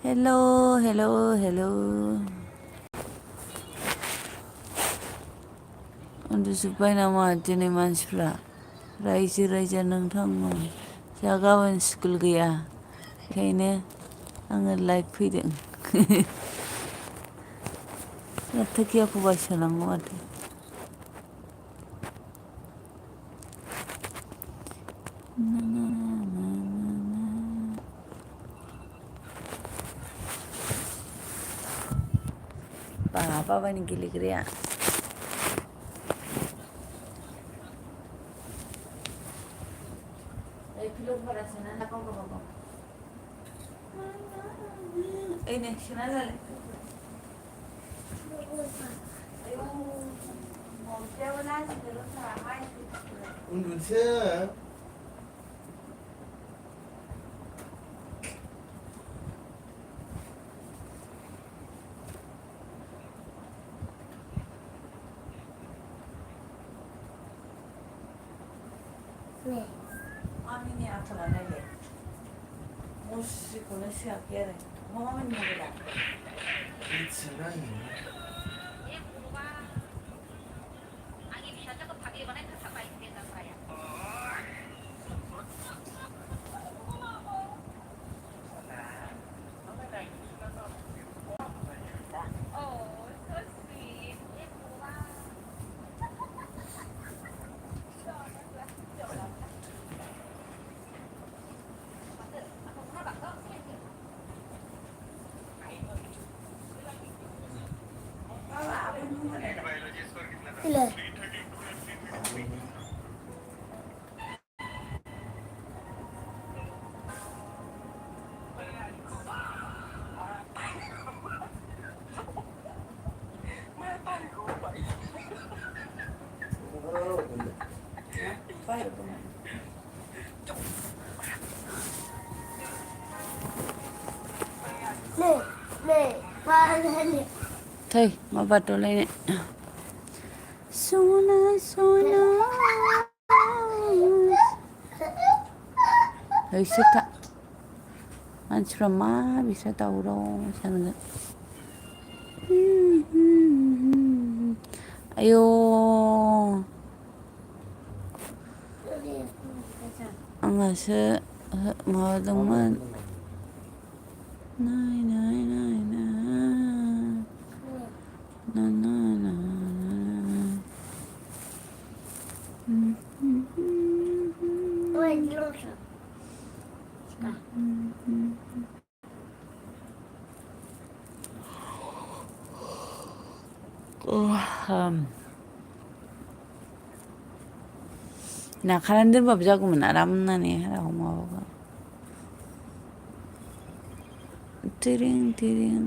Hello, hello, hello. उन्दुजोब्बाय नामा दिनै मानसिफ्रा? रायजो राजा नोंथांमोन जोंहा गाबोन स्कुल गैया बेखायनो आङो लाइभ फैदों। तकियाखौ बायसोनांगौ माथो। बाबानि गेलेग्राया ओइनै सोना जालाय उन्दुनोसै मामिनि आखला नायलाय मुस्रिखौनो सोआखै आरो मा मामिनि मबाइला मिथिला आङो थै मा बादावलायनाय सना सना हैसोथा मानसिफ्रा मा बिस्रा दावराव जानांगोन आयौ आंहासो माबादोंमोन नाय नाय नाय ना ना ना नाखानानै दोनबाबो जागौमोन आराम होननानै राव माबाबा टिरिं टिरिं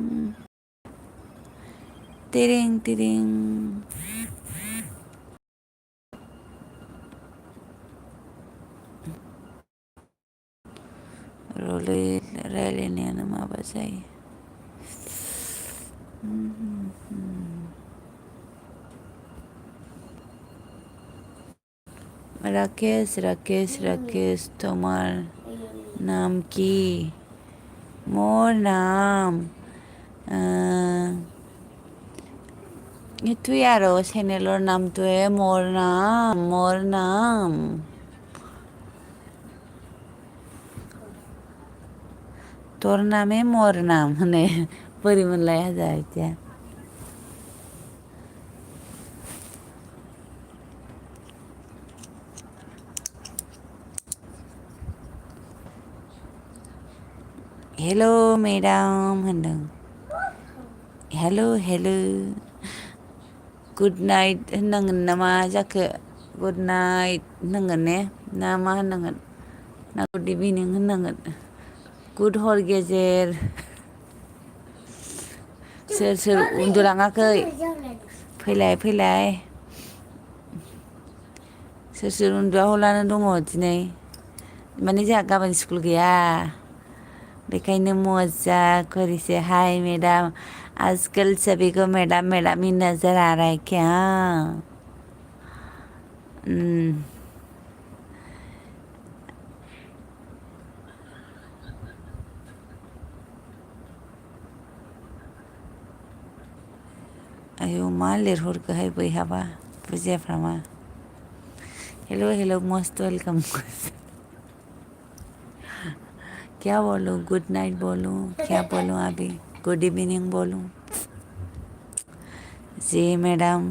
टिरिं टिरिं रलै रायलायनायानो माबा जायो राकेश राकेश राकेश তোমার নাম কি মোর নাম তুই আরো চ্যানেলৰ নামটোৱে মোৰ নাম তোর নামে মোर नाम होनो बोरै मोनलाय हाजा बिदिया हेलो मेडाम होनदों हेलो हेलो गुड नाइट होननांगोन ना मा जाखो गुड नाइट होननांगोन ने ना मा होननांगोन ना गुड इभिनिं होननांगोन गुड हर गेजेर सोर सोर उन्दुलाङाखै फैलाय फैलाय सोर सोर उन्दुआहलानो दङ दिनै माने जोंहा गाबोन स्कुल गैया बेखायनो मजा करिसे हाय मेडाम आजकल सभी को मैडम मैडम ही नजर आ रहा है क्या आयौ मा लिरहरखोहाय बैहाबा बुजियाफ्रामा हेलो मोस्ट वेलकम क्या बोलूं गुड नाइट बोलूं क्या बोलूं अभी गुड इवनिंग बोलूं जी मैडम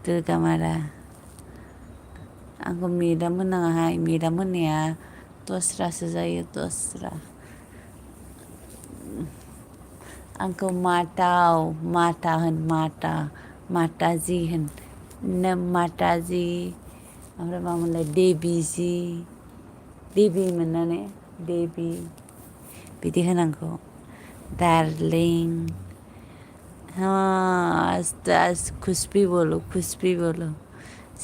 दुर्गा मारा आंखौ मेदाम होनाङाहाय मेदाम होननाया दस्रासो जायो दस्रा आंखौ माता होन माताजी होन नों माताजी ओमफ्राय मामोनलाय देबि मोननानै देबि बिदि होनांगौ डार्लिं हाँ आज कुछ भी बोलो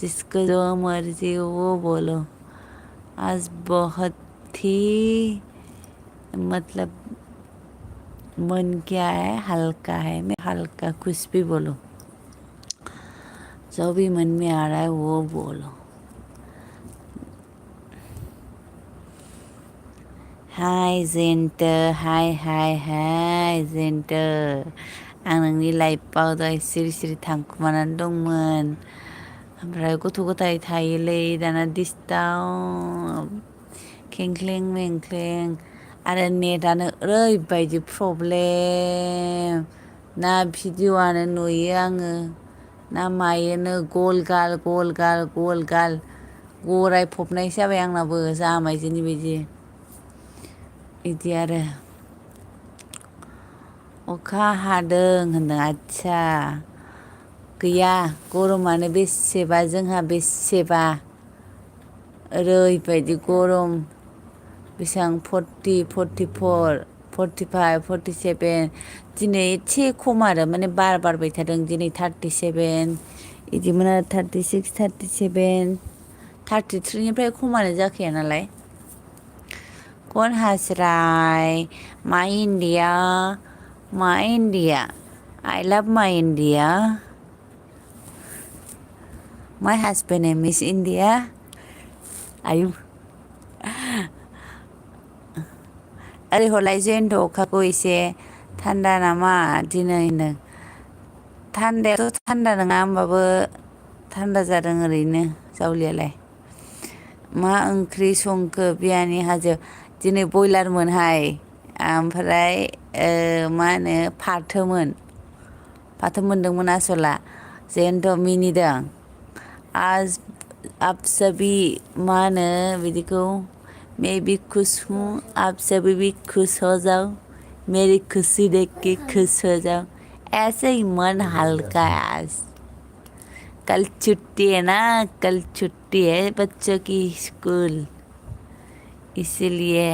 जिसको जो मर्जी हो वो बोलो आज बहुत ही मतलब मन क्या है हल्का है मैं हल्का कुछ भी बोलो जो भी मन में आ रहा है वो बोलो हाय जेन्टर हाय जेन्टर आं नोंनि लाइफआव दहाय सिरि थांखुमानानै दंमोन ओमफ्राय गथ' गथाय थायोलै दाना डिस्टार्ब खेंख्लें मेंख्लें आरो नेटानो ओरैबायदि प्रब्लेम ना भिडिअ'आनो नुयो आङो ना मायोनो गल गाल गराय फबनायसो जाबाय आंनाबो जामायजोनि बायदि बिदि आरो अखा हादों होनदों आदसा गैया गरमानो बेसेबा जोंहा बेसेबा ओरैबायदि गरम बेसेबां 40 44 45 47 दिनै एसे खम आरो माने बार बारबाय थादों दिनै 37 बिदिमोन आरो 36 37 33निफ्राय खमानो जाखाया नालाय कौन हंस रहा है माय इंडिया आई लव माय इंडिया माय हस्बैंड नेम इज इंडिया आयु ओरै हरलाय जेन्थ' अखाखौ एसे थान्दा नामा दिनै होनदों थान्दायाथ' थान्दा नङा होमबाबो थान्दा जादों ओरैनो जावलियालाय मा ओंख्रि संखो बियानि हाजो दिनै बयलारमोनहाय ओमफ्राय मा होनो फाथो मोनदोंमोन आसला जेन्थ' मिनिदों आज आप सभी मा होनो बिदिखौ मैं भी खुश हूँ आप सभी भी खुश हो जाओ मेरी खुशी देख के खुश हो जाओ ऐसे ही मन हल्का है आज कल छुट्टी है ना कल छुट्टी है बच्चों की स्कूल इसीलिए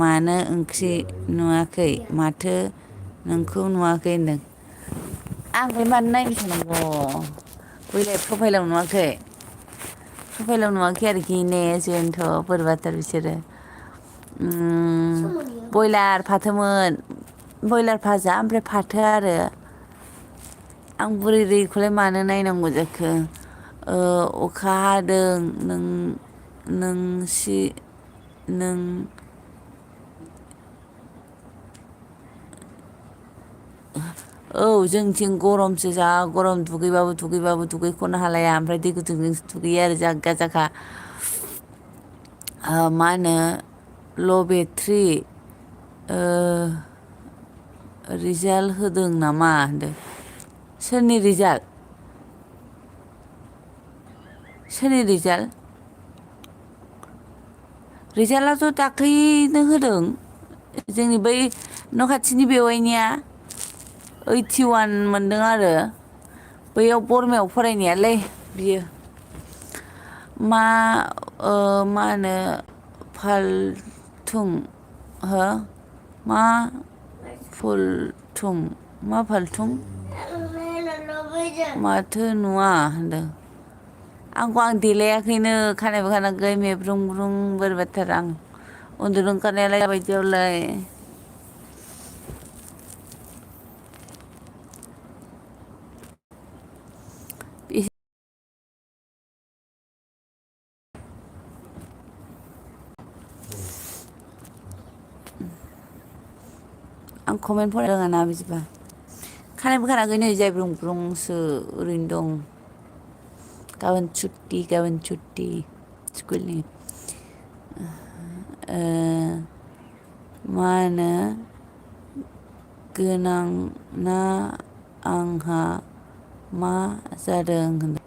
मानो ओंख्रि नुवाखै माथो नोंखौ नुवाखै होनदों आं बे मानो नायबाय थानांगौ बैलाय प्रफाइलाव नुवाखै आरोखि ने जोंथ' बोरैबाथार बिसोरो बयलार फाथोमोन बयलार भाजा ओमफ्राय फाथो आरो आं बुरैखौलाय मानो नायनांगौ जाखो अखा हादों औ जोंथिं गरमसो जा गरम दुगैबाबो दुगैख'नो हालाया ओमफ्राय दै गुदुंजोंसो दुगैयो आरो जाग्गा जाखा मा होनो ल' बेट्रि रिजाल्ट होदों नामा होनदों सोरनि रिजाल्ट रिजाल्टआथ' दाख्लैनो होदों जोंनि बै न' खाथिनि बेवाइनिया 81 मोनदों आरो बैयाव बरमायाव फरायनायालै बियो मा होनो फालथुं मा फालथुं माथो नुवा होनदों आं देलायाखैनो खानायबो खानाखै मेब्रुं ब्रुं बोरैबाथार आं उन्दुनो ओंखारनायालाय दाबायदियावलाय आं कमेन्ट फरायनो रोङा ना बिदिबा खानायबो खानाखै नै जायब्रुं ब्रुंसो ओरैनो दं गाबोन सुट्टि स्कुलनि मा होनो गोनां ना आंहा मा जादों होनदों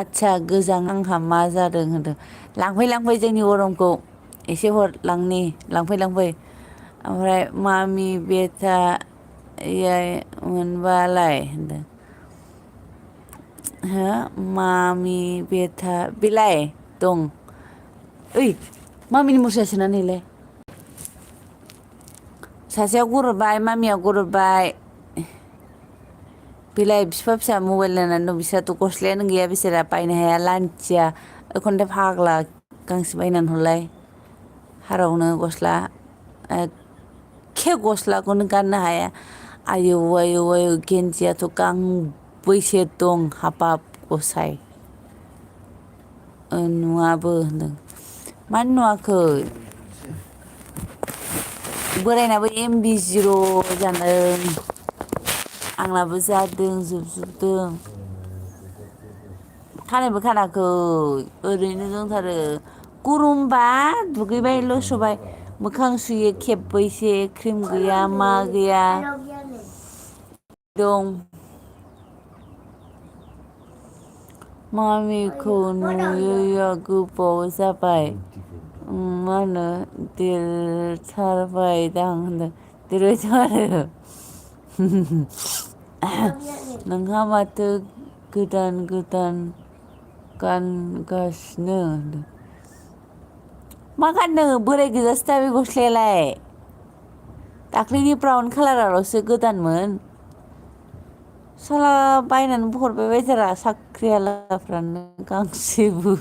आदसा गोजां आंहा मा जादों होनदों लांफै जोंनि अरमखौ एसे हरलांनि लांफै ओमफ्राय मामि बेटायाय मोनबालाय होनदों हो मामि बेटा बेलाय दं ओइ मामिनि मुस्रियासोना नैलाय सासेया गरदबाय मामिया गरदबाय बेलाय बिफा फिसा मबाइल नायनानै दं बिसोरथ' गस्लायानो गैया बिसोरा बायनो हाया लान्थिया एखनथाय फाग्ला गांसे बायनानै हरलाय हारावनो गस्ला एखे गस्लाखौनो गाननो हाया आयौ गेन्जियाथ' गांबैसे दं हाबाब गसाय नुवाबो होनदों मानो नुवाखै बोरायनाबो MB0 जादों आंनाबो जादों जोबजोबदों खानायबो खानाखै ओरैनो दंथारो गरमबा दुगैबाय लसोबाय मोखां सुयो खेबबैसे क्रिम गैया मा गैया दं मामिखौ नुयैया गोबाव जाबाय मा होनो देरथारबायदां होनदों देरबायथ' आरो नोंहा माथो गोदान गानगासिनो होनदों मा गाननो बोराय गोजासो दा बे गस्लायालाय दाख्लैनि ब्राउन कालाराल'सो गोदानमोन साला बायनानैबो हरबाय बायथारा साख्रियालाफ्रानो गांसेबो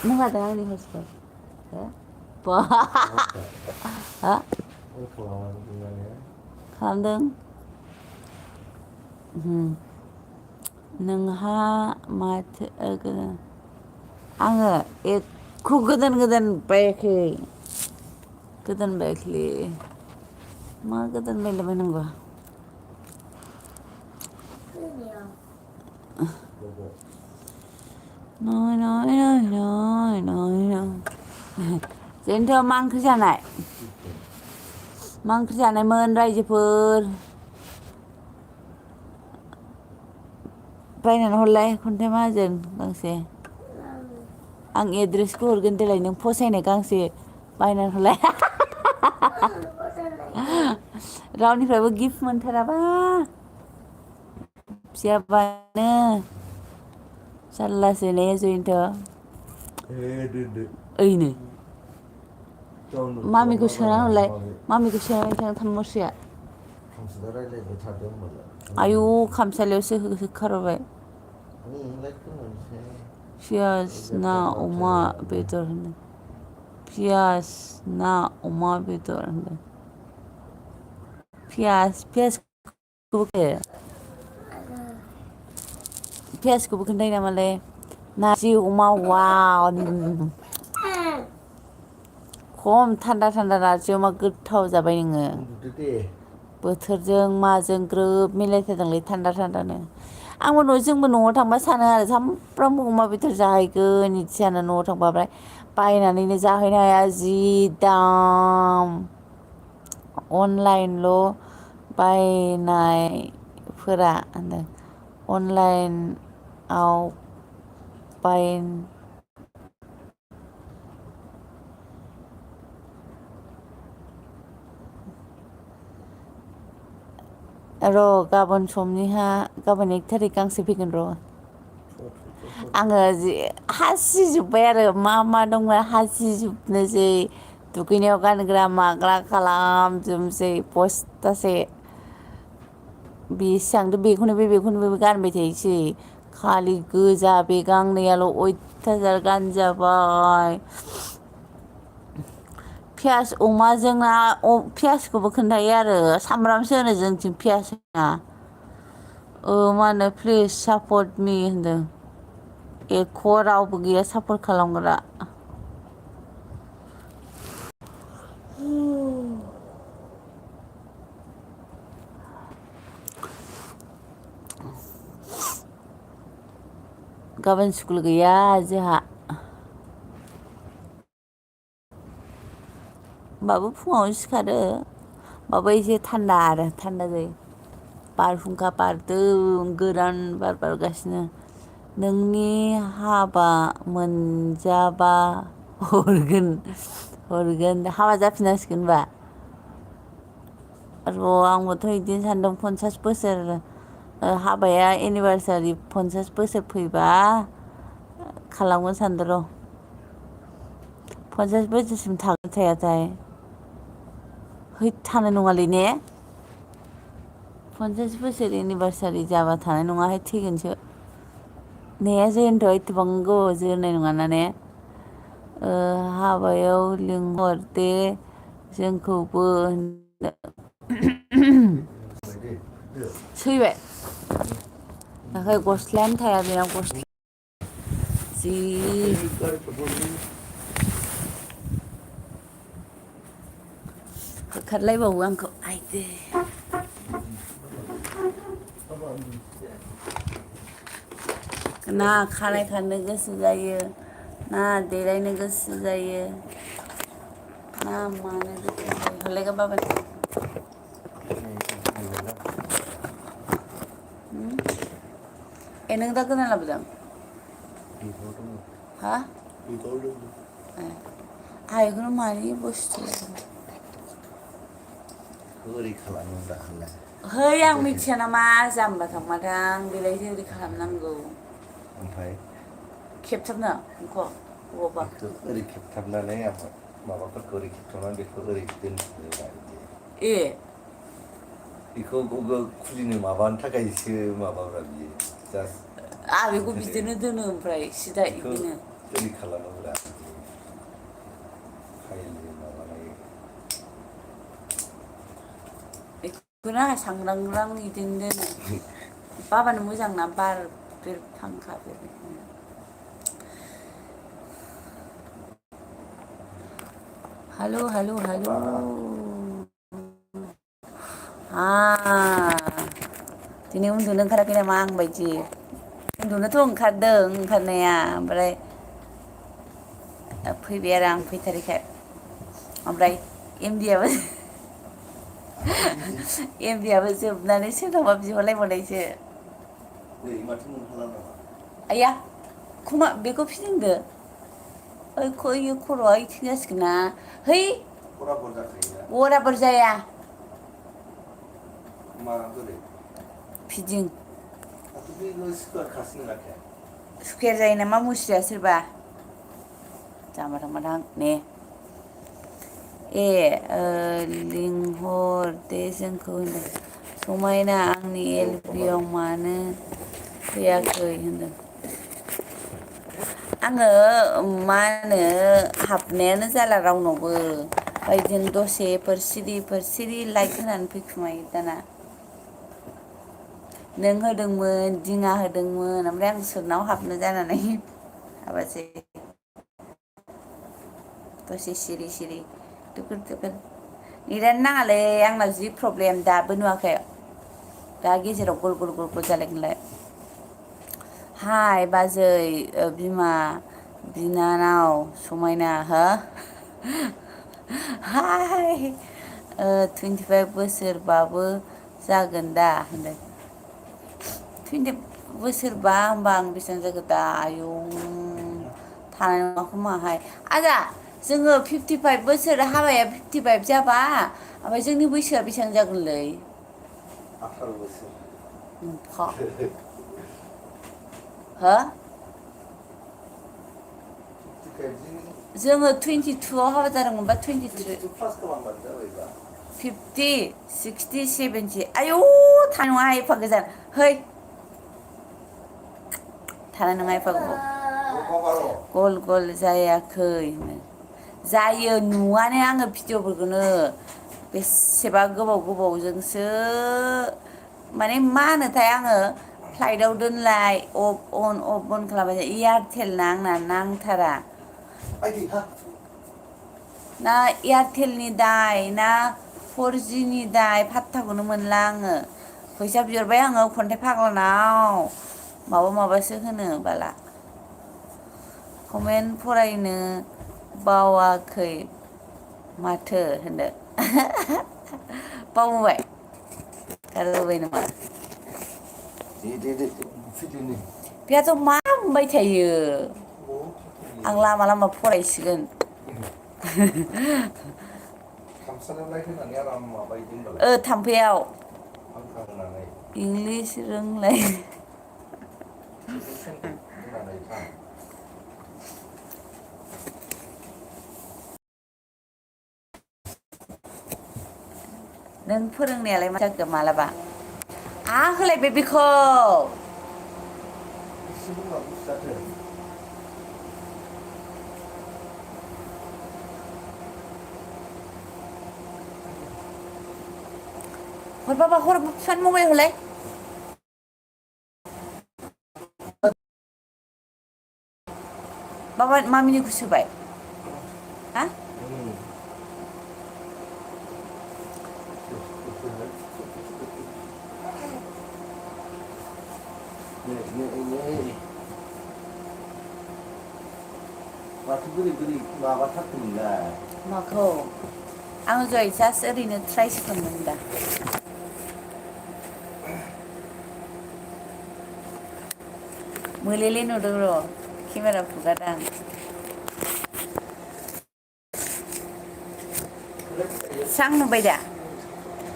नों लादों आंनि हसपट हा खालामदों नोंहा माथो गोदान आङो एख' गोदान बायाखै मा गोदान बायलाबायनांगौ जोंथ' मा ओंख्रि जानायमोन रायजोफोर बायनानै हरलाय खन्थाइ माहाजोन गांसे आं एड्रेसखौ हरगोन देलाय नों फसायनाय गांसे बायनानै हरलाय रावनिफ्रायबो गिफ्ट मोनथाराबा फियाबानो जारलासो ने जयन्त ओइनो मामिखौ सोना हरलाय मामिखौ सोनानै थांनो थाम मुस्रिया आयु खामसालियावसो होखारबाय पियास ना अमा बेदर होनदों पियास ना अमा बेदर होनदों पियासखौबो खोन्थायो नामालै नारजि अमा वाव खम थान्दा नारजि अमा गोथाव जाबाय नोङो बोथोरजों माजों ग्रोब मिलायथारदोंलै थान्दानो जोंबो न'आव थांबा सानो आरो सामफ्रामबो अमा बेदर जाहैगोन इदि सानो न'आव थांबा ओमफ्राय बायनानैनो जाहैनो हाया जि दाम अनलाइनल' बायनायफोरा होनदों अनलाइनआव गाबोन समनिहा गाबोन 1 थारिख गांसे फैगोन आङो हासिजोब्बाय आरो मा दंमोन हासिजोबनोसै दुगैनायाव गानग्रा माग्रा खालामजोबनोसै बस्थासे बेसेबांथ' बेखौनो बे गानबाय थायोसै खालि गोजा बे गांनैयाल' अयथासार गानजाबाय पियास अमाजोंना पियासखौबो खोन्थायो आरो सामब्रामसो होनो जोंथिं पियास होना मा होनो प्लिज सापर्ट मि होनदों एख' रावबो गैया सापर्ट खालामग्रा गाबोन स्कुल गैया जोंहा होमबाबो फुङावनो सिखारो होमबाबो एसे थान्दा जायो बारहुंखा बारदों गोरान बार बारगासिनो नोंनि हाबा मोनजाबा हरगोन हाबा जाफिननांसिगोन होनबा र' आंबोथ' बिदिनो सानदों 50 बोसोर हाबाया एनिभार्सारि 50 बोसोर फैबा खालामगोन सानदों र' 50 बोसोरसिम थागोन थायाथाय थानाय नङालै ने 50 बोसोर एनिभार्सारि जाबा थानाय नङाहाय थैगोनसो ने जोंथ' एथबां गोबाव जोरनाय नङाना ने हाबायाव लिंहर दे जोंखौबो सैबाय ओमफ्राय गस्लायानो थाया बेनाव गस्ला जि होखारलायबावो आंखौ आइदे ना खानाय खाननो गोसो जायो ना देलायनो गोसो जायो ना मानो गोसो जायो हरलायगोन बाबा नों दा गोदान लाबोदों हा आं बेखौनो मानि बुस्थु ओरै खालामो दाखालाय है आं मिथिया नामा जाम्बा थांमाथां बेलायसो ओरै खालामनांगौ ओमफ्राय खेबथाबनो नोंखौ बबावबा बेखौ ओरै खेबथाबनानै माबाफोरखौ ओरै खेबथाबनानै बेखौ ओरै दोनफिनोब्रा बिदि बेखौ खुलिनो माबानो थाखायसो माबाब्रा बियो जास्ट आं बेखौ बिदिनो दोनो ओमफ्राय सिदा बिदिनो ओरै खालामोब्रा फाइलनि माबानाय बेखौनो आंहा सांग्रांग्रां बिदिनो दोनो बाबानो मोजां ना बार फांखा हेलौ दिनै उन्दुनो ओंखाराखै नामा आं बायदि उन्दुनोथ' ओंखारदों ओंखारनाया ओमफ्राय फैबाय आरो आं फैथारैखाय ओमफ्राय एमबियाबो जोबनानै सोरनावबा बिहरलायबावनायसो माथो मोनहाला नामा आइया बेखौ फिदिंदो ओइ खर'आ इथिं जासिगोन ना है बराबर जाया माबोरै फिदिं खासि नोङाखै सुखियार जायो नामा मुस्रिया सोरबा जाम्बा ने लिंहर दे जोंखौ होनदों समायना आंनि एलपिआव मानो फैयाखै होनदों आङो मा होनो हाबनायानो जाला रावनावबो ओमफ्राय जों दसेफोर सिरि लाइक होनानै फैखुमायो दाना नों होदोंमोन दिङा होदोंमोन ओमफ्राय आं सोरनाव हाबनो जानानै हाबासै दसे सिरि दुखुर नेटानो नाङालै आंनाव जि प्रब्लेम दाबो नुवाखै दा गेजेराव गल गल जालायगोनलाय हाय बाजै बिमा बिनानाव समायना हो हाय 25 बोसोरबाबो जागोन दा होनदों 20 बोसोरबा होमबा आं बेसेबां जाखो दा आयं थानाय नङा खोमाहाय आजा जोङो 55 बोसोर हाबाया 55 जाबा ओमफ्राय जोंनि बैसोआ बेसेबां जागोनलै 18 बोसोर हो जोङो 22आव हाबा जादोंमोनबा 23 प्लास खालामबानो जाबायबा 50 60 70 आयौ थानाय नङा एफा गोजान है थानाय नङा एफा गोबाव गल गल जायाखै जायो नुवानो आङो भिडिअ'फोरखौनो बेसेबा गोबाव गोबावजोंसो माने मा होनोथाय आङो फ्लाइटआव दोनलाय अफ अन खालामबाय थायो एयारटेल ना आंना नांथारा ना एयारटेलनि दाय ना 4Gनि दाय फात्ताखौनो मोनला आङो फैसा बिहरबाय आङो खन्थाइ फाग्लानाव माबासो होनो बाला कमेन्ट फरायनो बावाखै माथो होनदो बावबाय गारबाय नामा बेहाथ' मा बुंबाय थायो आं लामा लामा फरायसिगोन थाम्फैयाव इंलिस रोंलाय नों फोरोंनायालाय मा जाखो मालाबा होलायबाय बेखौ हर बाबा हर फिफानो मबाइल हलाय बाबा मामिनिखौ सोबाय हा माथो बोरै बोरै माबाथारखोमोनलाय माखौ आङो दहाय जास्ट ओरैनो ट्राइसो खालामदों दा मोलेले नुदों र' केमेरा फुगारदां स्रां नुबाय दा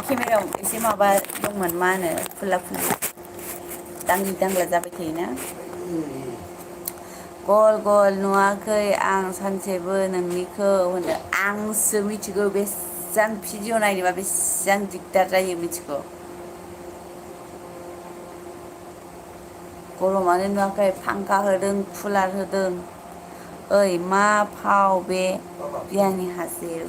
केमेरायाव एसे माबा दंमोन मा होनो फुला फुलि दांग्रि दांग्ला जाबाय थायोना गल गल नुवाखै आं सानसेबो नोंनिखौ होनो आंसो मिथिगौ बेसेबां भिडिअ नायनोबा बेसेबां दिगदार जायो मिथिगौ गरमानो नुवाखै फांखा होदों कुलार होदों ओइ मा फाव बे बियानि हाजेव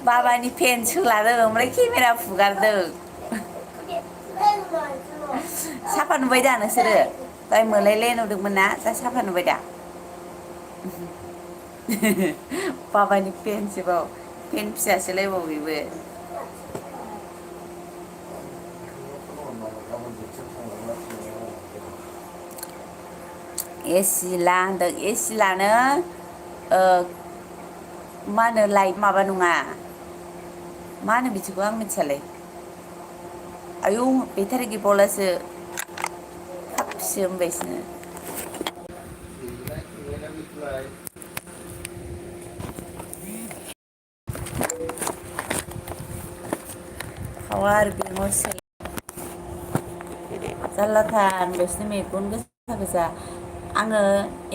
बाबानि फेन सोलादों ओमफ्राय केमेरा फुगारदों साफा नुबाय दा नोंसोरो दहाय मोलायले नुदोंमोन ना दा साफा नुबाय दा बाबानि फेनसोबाव फेन फिसासोलायबाव बेबो एसि ला होनदों एसि लानो मा होनो लाइट माबा नङा मा होनो बिदिखौ आं मिथियालै आयौ बेटारि गैबावलासो खाबसियो होनबायसनो पावार बेंकआव सोलाय जारलाथार बिसोरनि मेगन गोसा गोसा आङो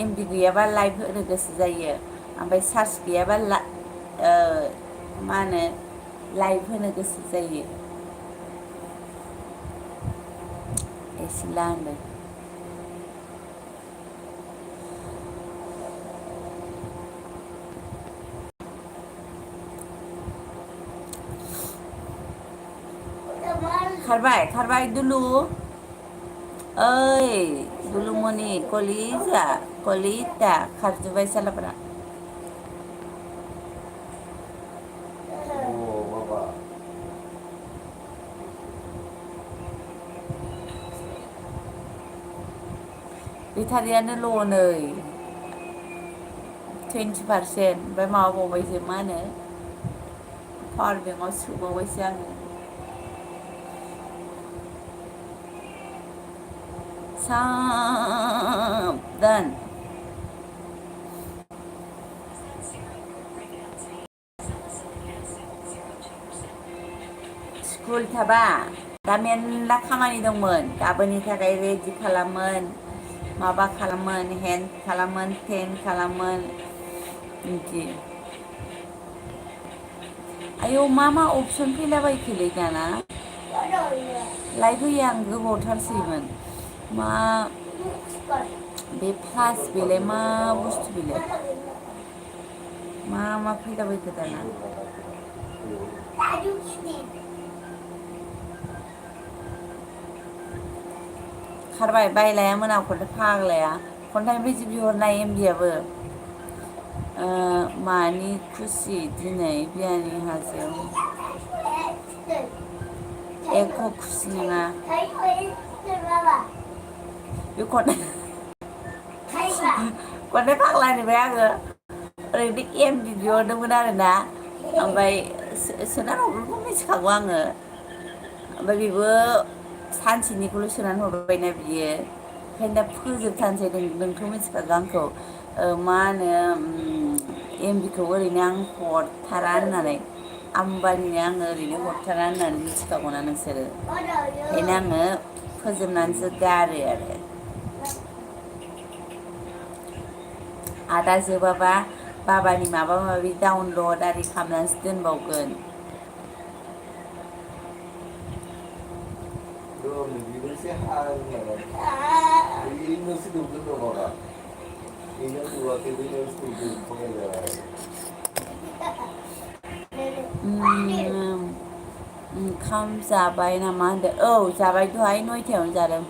एमबि गैयाबा लाइभ होनो गोसो जायो ओमफ्राय चार्ज गैयाबा मा होनो लाइभ होनो गोसो जायो एसि ला होनदों खारबाय दुलु ओइ दुलुमनि कलिजा खारजोब्बाय सालाफोरा बेटारियानो ल' नै 20% ओमफ्राय माबाबावबायसो मा होनो पावार बेंकआव सोबावबायसो आङो साबधान स्कुल थाबा दा मेरला खामानि दंमोन गाबोननि थाखाय रेडि खालामोन माबा खालामोन हेन्ड खालामोन पेन खालामोन बिदि आयौ मा अपसन फैलाबायखोलै दाना लाइभ होयो आं गोबावथारसैमोन मा बे प्लास बेलाय मा बुस्थु बेलाय मा फैलाबायखो दाना खारबाय बायलाया मोनाव खन्थाइ फाग्लाया खन्थाइनिफ्रायसो बिहरनाय एमबियाबो मानि खुसि दिनै बियानि हाजोआव एख' खुसि नङा बे खन्थाइ फाग्लानिफ्राय आङो ओरैनो एमबि बिहरदोंमोन आरोना ओमफ्राय सोना हरग्रोखौ मिथिखागौ आङो ओमफ्राय बेबो सानसेनिखौल' सोनानै हरबायना बियो ओंखायनो दा फोजोबथारसै नोंथ' मिथिखागौ आंखौ मा होनो एमबिखौ ओरैनो आं हरथारा होननानै आमबानिनो आङो ओरैनो हरथारा होननानै मिथिखागौना नोंसोरो ओंखायनो आङो फोजोबनानैसो गारो आरो आदा जोबाबा बाबानि माबा माबि डाउनलड आरि खालामनानैसो दोनबावगोन ओंखाम जाबाय नामा होनदों औ जाबाय दहाय 9टायावनो जादों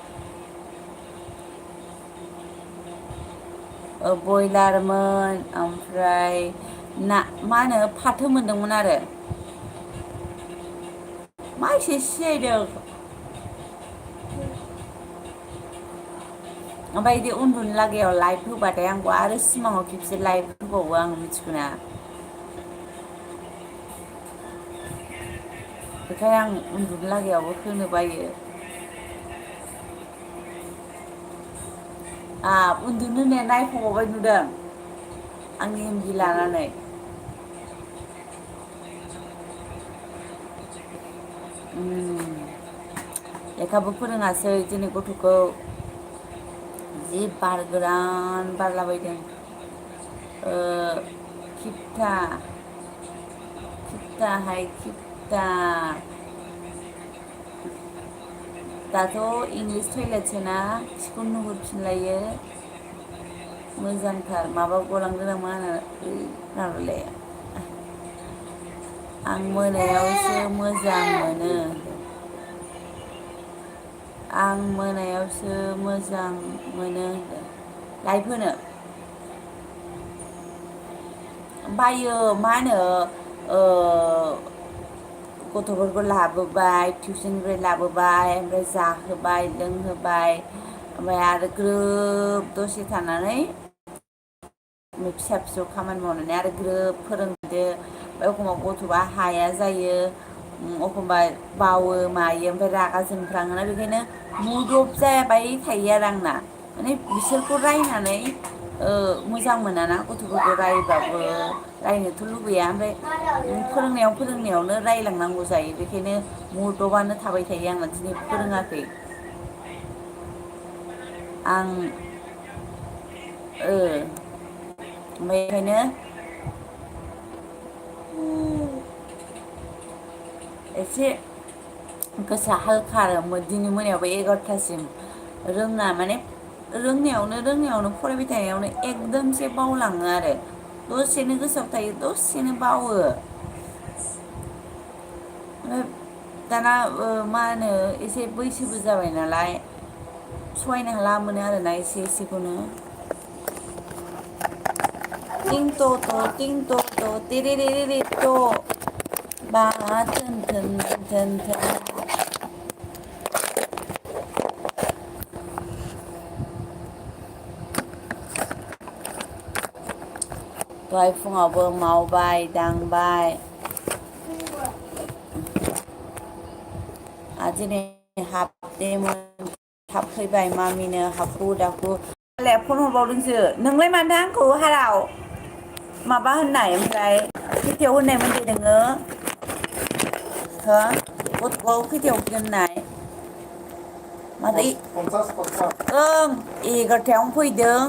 बयलारमोन ओमफ्राय ना मा होनो फाथो मोनदोंमोन आरो मा एसे सियायदों ओमफ्राय बिदि उन्दुनो लागायाव लाइट होबाथाय आंखौ आरो सिमाङाव खेबसे लाइट होबावो आं मिथिगौना बेखायनो आं उन्दुनो लागायावबो होनो बायो उन्दुनो होननाया नायफाबावबाय नुदों आंनि एमबि लानानै लेखाबो फोरोङासै दिनै गथ'खौ जि बार गोरान बारलाबायदों खिप्ताहाय खिप्ता दाथ' इंलिस टयलेटसोना खिखौ नुहुरफिनलायो मोजांथार माबा गलांदों नामा नारले आं मोनायावसो मोजां मोनो आं मोनायावसो मोजां मोनो लाइभ होनो बायो मा होनो गथ'फोरखौ लाबोबाय टिउसननिफ्राय लाबोबाय ओमफ्राय जाहोबाय लोंहोबाय ओमफ्राय आरो ग्रोब दसे थानानै फिसा फिसौ खामानि मावनानै आरो ग्रोब फोरोंदो ओमफ्राय एखमबा गथ'आ हाया जायो एखमबा बावो मायो ओमफ्राय रागा जोंफ्राङोना बेखायनो मुद अफ जाबाय थायो आरो आंना माने बिसोरखौ रायनानै मोजां मोनाना गथ'फोरखौ रायबाबो रायनोथ' लुबैया ओमफ्राय फोरोंनायावनो रायलांनांगौ जायो बेखायनो मुदबानो थाबाय थायो आंना दिनै फोरोङाखै आं ओमफ्राय बेखायनो एसे गोसोआ हालखा आरो दिनै मोनायावबो 11थासिम रोङा माने रोंनायावनो फरायबाय थानायावनो एकदमसे बावलाङो आरो दसेनो गोसोआव थायो दसेनो बावो दाना मा होनो एसे बैसोबो जाबाय नालाय सहायनो हाला मोनो आरोना एसे एसेखौनो टिं ट' ट' टिं ट' ट' टिरिरिरिरि ट' बा थोन थोन थोन थोन दहाय फुङावबो मावबाय दांबाय दिनै हाबदेमोन थाब फैबाय मामिनो हाखु दाखु फन हरबावदोंसो नोंलाय मानोथो आंखौ हाराव माबा होननाय ओमफ्राय खैथायाव होननायमोन दे नोङो हो गथ'खौ खैथायाव फैगोन होननाय माथो ओं 11थायावनो फैदों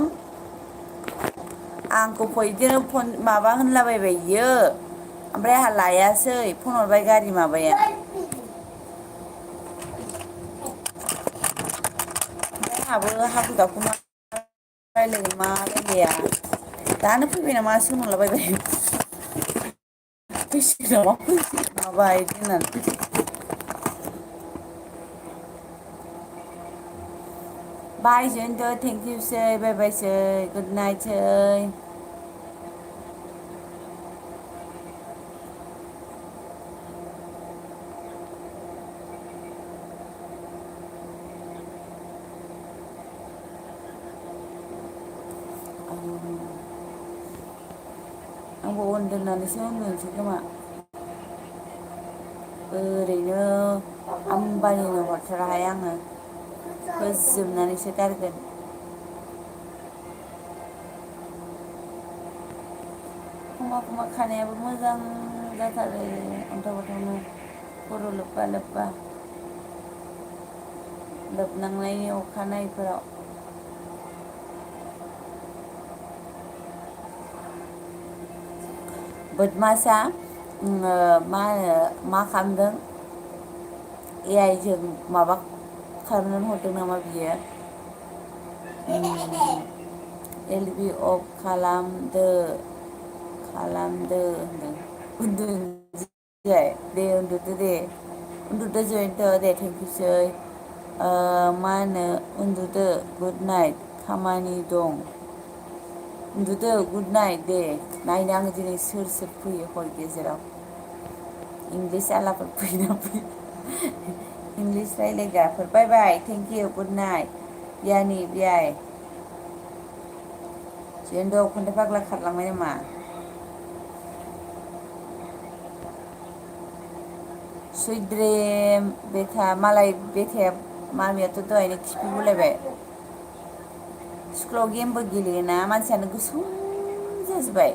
आंखौ बिदिनो फन माबा होनलाबायबाय बियो ओमफ्राय आंहा लायासै फन हरबाय गारि माबाया ओमफ्राय आंहाबो हाखु दाखु मा रायलायगोन मा रायलाया दानो फैबाय नामा सोंहरलाबायबाय फैसिगोन नामा माबा इदि होननानै बाय जयन्त थेंक इउ सै बाय बाय सै गुड नाइट सै आंबो उन्दुनानैसो उन्दुनोसै खोमा ओरैनो आमबानिनो हरथाराहाय आङो फोजोबनानैसो गारगोन एखमबा एखमबा खानायाबो मोजां जाथारो अन्थाव बाथावनो खर' लोब्बा लोब्बा लोबनांनायनि अखानायैफोराव बदमासा मा होनो मा खालामदों ए आइ जों माबा खालामनानै हरदों नामा बियो एल बि अफ खालामदो होनदों उन्दुनोसै दे उन्दुदो दे उन्दुदो जयन्त दे थेंकिउसै मा होनो उन्दुदो गुड नाइट खामानि दं उन्दुदो गुड नाइट दे नायनो आङो दिनै सोर सोर फैयो हर गेजेराव इंलिस आलाफोर फैयोना फैया इंलिस रायलायग्राफोर bye bye thank you good night यानि बियाय जयन्त खन्थाइ फाग्ला खारलांबाय नामा सुइद्रेम बेथा मालाय बेथाया मामियाथ' दहायनो खिफि गलायबाय स्कुलाव गेमबो गेलेयोना मानसियानो गोसोम जाजोब्बाय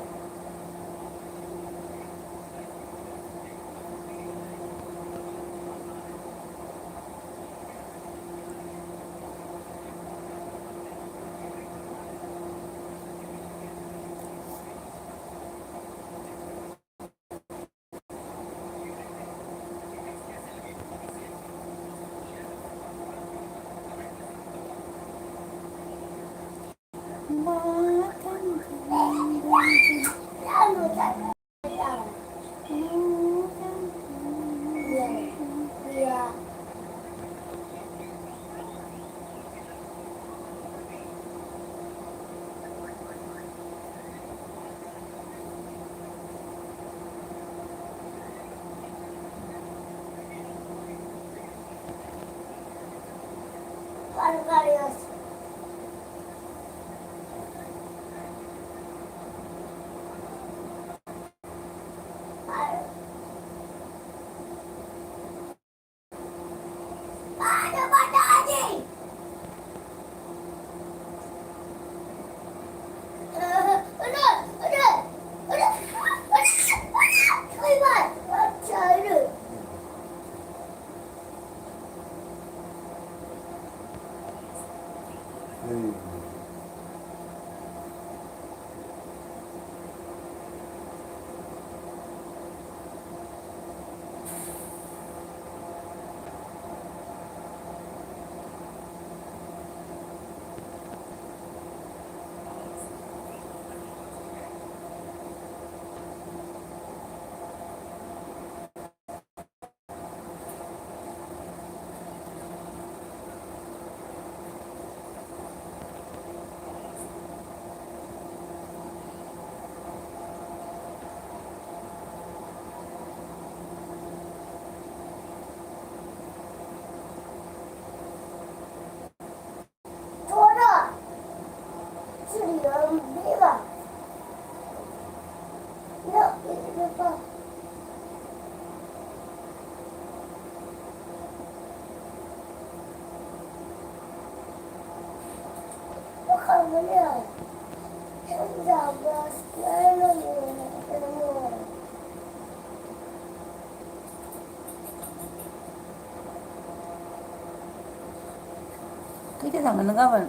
खैथा थांगोन नों गाबोन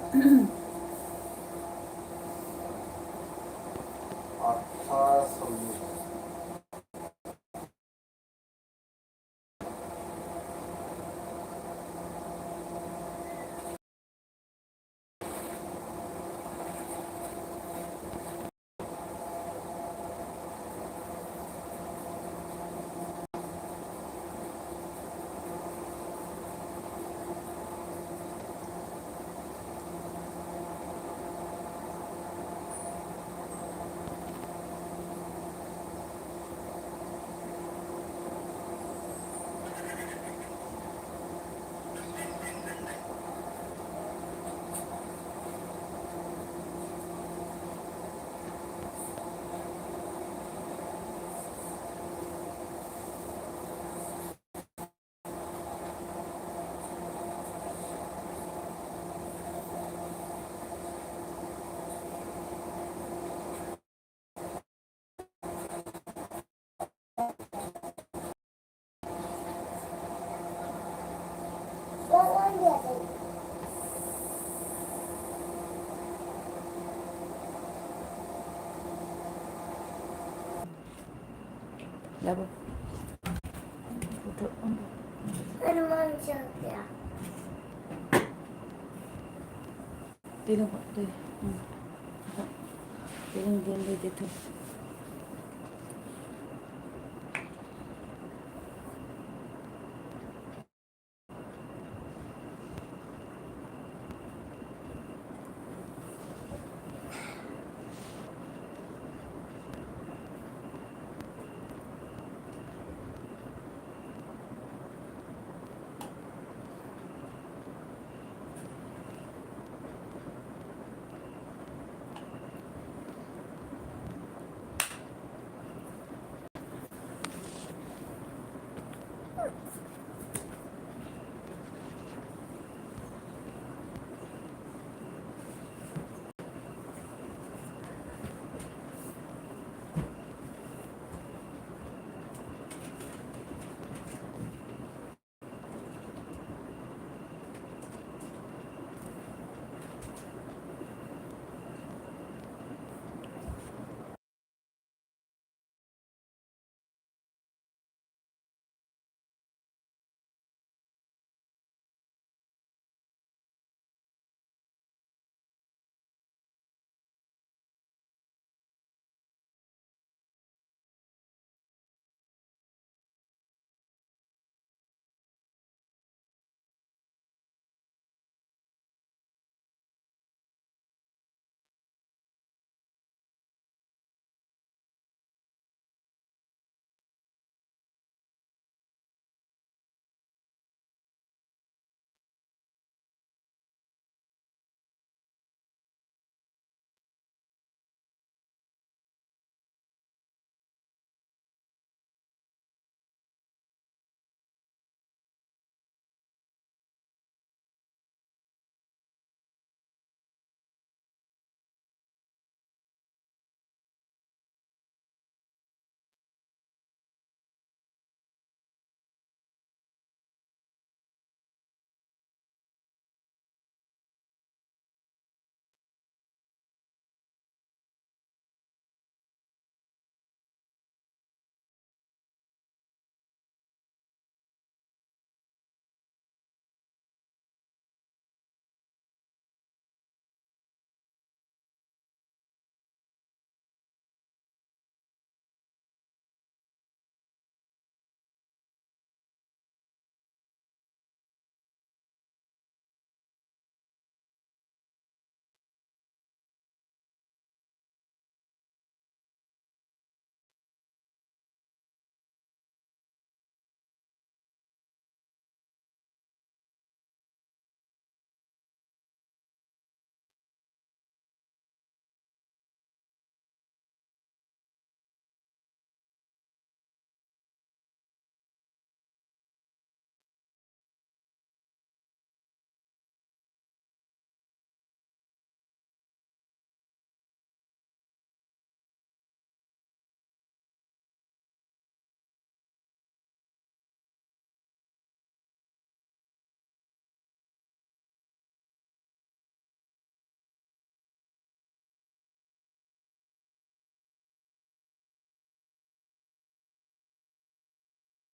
Dapat. Tutup. Ano man siya kaya? Tilang po. Tilang din dito.